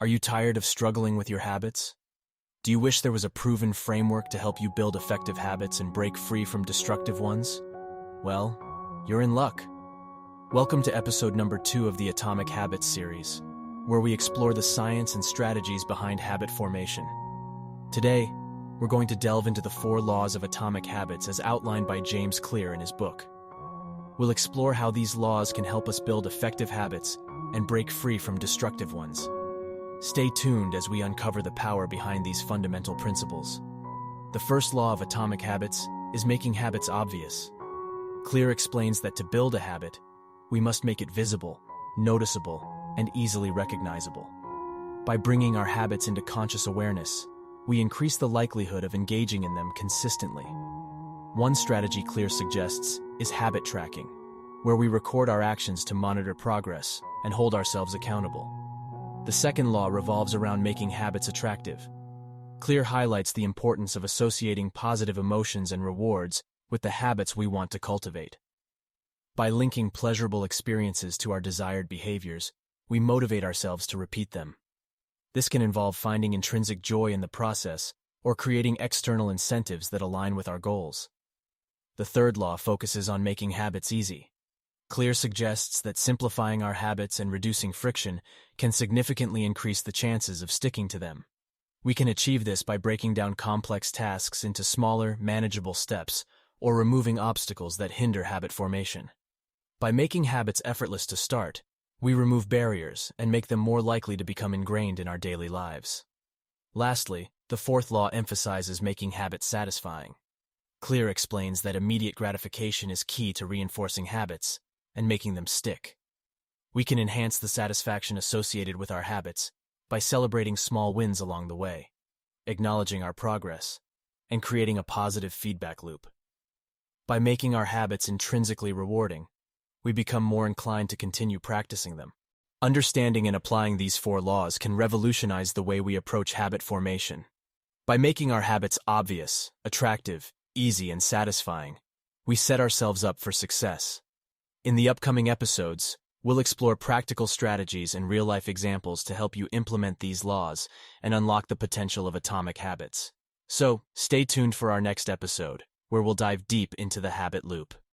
Are you tired of struggling with your habits? Do you wish there was a proven framework to help you build effective habits and break free from destructive ones? Well, you're in luck. Welcome to episode number 2 of the Atomic Habits series, where we explore the science and strategies behind habit formation. Today, we're going to delve into the 4 laws of atomic habits as outlined by James Clear in his book. We'll explore how these laws can help us build effective habits and break free from destructive ones. Stay tuned as we uncover the power behind these fundamental principles. The first law of atomic habits is making habits obvious. Clear explains that to build a habit, we must make it visible, noticeable, and easily recognizable. By bringing our habits into conscious awareness, we increase the likelihood of engaging in them consistently. One strategy Clear suggests is habit tracking, where we record our actions to monitor progress and hold ourselves accountable. The second law revolves around making habits attractive. Clear highlights the importance of associating positive emotions and rewards with the habits we want to cultivate. By linking pleasurable experiences to our desired behaviors, we motivate ourselves to repeat them. This can involve finding intrinsic joy in the process or creating external incentives that align with our goals. The third law focuses on making habits easy. Clear suggests that simplifying our habits and reducing friction can significantly increase the chances of sticking to them. We can achieve this by breaking down complex tasks into smaller, manageable steps or removing obstacles that hinder habit formation. By making habits effortless to start, we remove barriers and make them more likely to become ingrained in our daily lives. Lastly, the fourth law emphasizes making habits satisfying. Clear explains that immediate gratification is key to reinforcing habits and making them stick. We can enhance the satisfaction associated with our habits by celebrating small wins along the way, acknowledging our progress, and creating a positive feedback loop. By making our habits intrinsically rewarding, we become more inclined to continue practicing them. Understanding and applying these 4 laws can revolutionize the way we approach habit formation. By making our habits obvious, attractive, easy, and satisfying, we set ourselves up for success. In the upcoming episodes, we'll explore practical strategies and real-life examples to help you implement these laws and unlock the potential of atomic habits. So, stay tuned for our next episode, where we'll dive deep into the habit loop.